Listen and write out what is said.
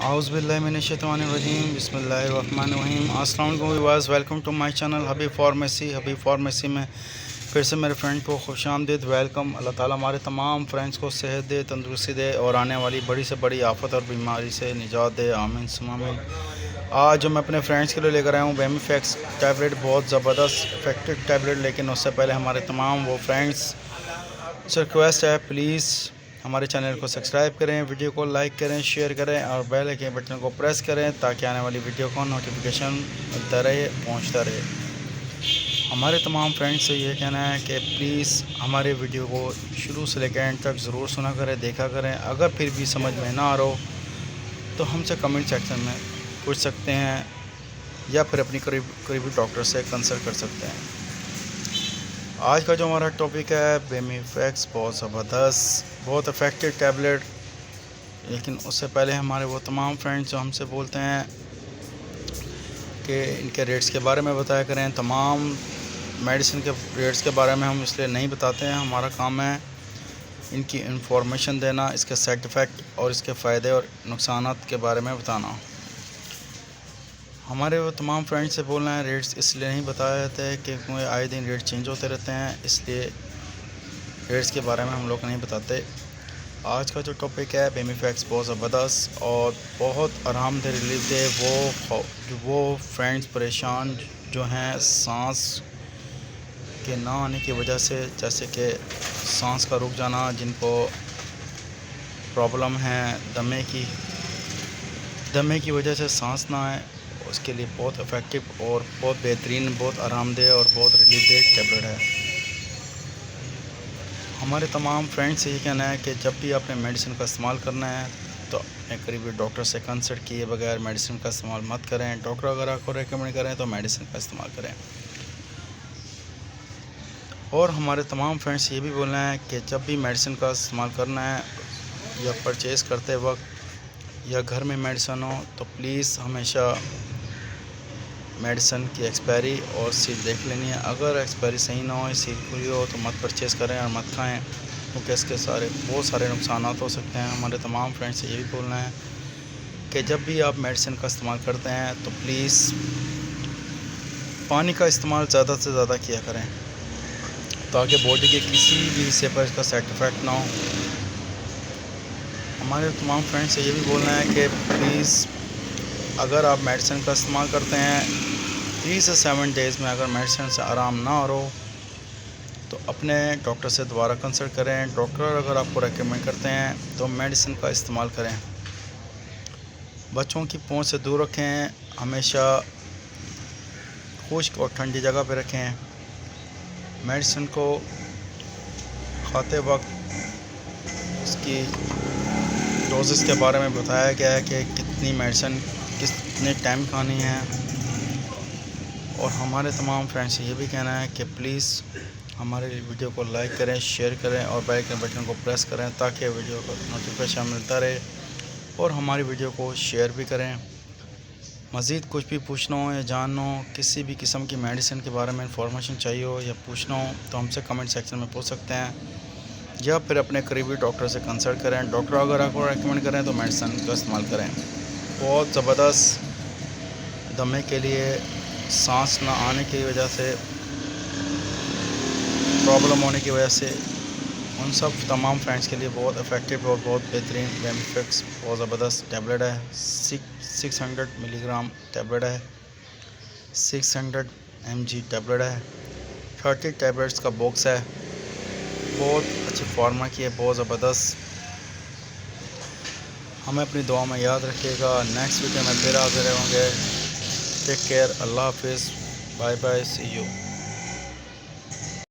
आउज़ुबिल्लाहिमिनश्शैतानिर्रजीम बिस्मिल्लाहिर्रहमानिर्रहीम। अस्सलाम वालेकुम viewers, welcome to my channel Habib pharmacy में फिर से मेरे फ्रेंड को खुशामदीद वेलकम। अल्लाह ताला हमारे तमाम फ्रेंड्स को सेहत दे, तंदुरुस्ती दे और आने वाली बड़ी से बड़ी आफत और बीमारी से निजात दे, आमीन सुम्मा आमीन। आज जो मैं अपने फ्रेंड्स के लिए लेकर आया हूँ बेमीफैक्स टैबलेट, बहुत ज़बरदस्त इफेक्टिव टैबलेट। लेकिन उससे पहले हमारे तमाम वो फ्रेंड्स से रिक्वेस्ट है, प्लीज़ हमारे चैनल को सब्सक्राइब करें, वीडियो को लाइक करें, शेयर करें और बेल आइकन बटन को प्रेस करें ताकि आने वाली वीडियो को नोटिफिकेशन मिलता रहे, पहुंचता रहे। हमारे तमाम फ्रेंड्स से ये कहना है कि प्लीज़ हमारे वीडियो को शुरू से लेकर एंड तक ज़रूर सुना करें, देखा करें। अगर फिर भी समझ में ना आ रहा हो तो हमसे कमेंट सेक्शन में पूछ सकते हैं या फिर अपनी करीबी डॉक्टर से कंसल्ट कर सकते हैं। आज का जो हमारा टॉपिक है बेमीफैक्स, बहुत ज़बरदस्त, बहुत इफ़ेक्टिव टैबलेट। लेकिन उससे पहले हमारे वो तमाम फ्रेंड्स जो हमसे बोलते हैं कि इनके रेट्स के बारे में बताया करें, तमाम मेडिसिन के रेट्स के बारे में हम इसलिए नहीं बताते हैं। हमारा काम है इनकी इंफॉर्मेशन देना, इसके साइड इफ़ेक्ट और इसके फ़ायदे और नुकसान के बारे में बताना। हमारे वो तमाम फ्रेंड्स से बोल रहे हैं रेट्स इसलिए नहीं बताया जाता है क्योंकि आए दिन रेट चेंज होते रहते हैं, इसलिए रेट्स के बारे में हम लोग नहीं बताते। आज का जो टॉपिक है बेमीफैक्स, बहुत ज़बरदस्त और बहुत आरामदेह रिलीफ दे वो फ्रेंड्स परेशान जो हैं सांस के ना आने की वजह से, जैसे कि सांस का रुक जाना, जिनको प्रॉब्लम है दमे की वजह से सांस ना आए, उसके लिए बहुत इफ़ेक्टिव और बहुत बेहतरीन, बहुत आरामदेह और बहुत रिलीफ दे टैबलेट है। हमारे तमाम फ्रेंड्स से ये कहना है कि जब भी आपने मेडिसिन का इस्तेमाल करना है तो अपने करीबी डॉक्टर से कंसल्ट किए बगैर मेडिसिन का इस्तेमाल मत करें। डॉक्टर अगर आपको रेकमेंड करें तो मेडिसिन का इस्तेमाल करें। और हमारे तमाम फ्रेंड्स ये भी बोलना है कि जब भी मेडिसिन का इस्तेमाल करना है या परचेज़ करते वक्त या घर में मेडिसिन हो तो प्लीज़ हमेशा मेडिसिन की एक्सपायरी और सील देख लेनी है। अगर एक्सपायरी सही ना हो, सील खुली हो तो मत परचेज़ करें और मत खाएं, क्योंकि इसके बहुत सारे नुकसान हो सकते हैं। हमारे तमाम फ्रेंड्स से ये भी बोलना है कि जब भी आप मेडिसिन का इस्तेमाल करते हैं तो प्लीज़ पानी का इस्तेमाल ज़्यादा से ज़्यादा किया करें ताकि बॉडी के किसी भी हिस्से पर इसका साइड इफ़ेक्ट ना हो। हमारे तमाम फ्रेंड्स से ये भी बोलना है कि प्लीज़ अगर आप मेडिसिन का इस्तेमाल करते हैं 3 से 7 डेज़ में अगर मेडिसिन से आराम ना हो तो अपने डॉक्टर से दोबारा कंसल्ट करें। डॉक्टर अगर आपको रेकमेंड करते हैं तो मेडिसिन का इस्तेमाल करें। बच्चों की पहुंच से दूर रखें, हमेशा खुश्क और ठंडी जगह पर रखें। मेडिसिन को खाते वक्त उसकी डोजेस के बारे में बताया गया है कि कितनी मेडिसिन कितने टाइम खानी है। और हमारे तमाम फ्रेंड्स से ये भी कहना है कि प्लीज़ हमारे वीडियो को लाइक करें, शेयर करें और बेल के बटन को प्रेस करें ताकि वीडियो को नोटिफिकेशन मिलता रहे, और हमारी वीडियो को शेयर भी करें। मज़ीद कुछ भी पूछना हो या जानना हो, किसी भी किस्म की मेडिसिन के बारे में इंफॉर्मेशन चाहिए हो या पूछना हो तो हमसे कमेंट सेक्शन में पूछ सकते हैं या फिर अपने करीबी डॉक्टर से कंसल्ट करें। डॉक्टर अगर आपको रेकमेंड करें तो मेडिसिन का इस्तेमाल करें। बहुत ज़बरदस्त दमे के लिए, सांस ना आने की वजह से, प्रॉब्लम होने की वजह से, उन सब तमाम फ्रेंड्स के लिए बहुत इफ़ेक्टिव और बहुत बेहतरीन बेमीफैक्स बहुत ज़बरदस्त टैबलेट है। 600 मिलीग्राम टैबलेट है, 600 mg टैबलेट है, 30 टैबलेट्स का बॉक्स है। बहुत अच्छी फार्मा की है, बहुत ज़बरदस्त। हमें अपनी दुआ में याद रखिएगा। नेक्स्ट वीडियो में फिर हाजिर होंगे। टेक केयर, अल्लाह हाफिज़, बाय बाय, सी यू।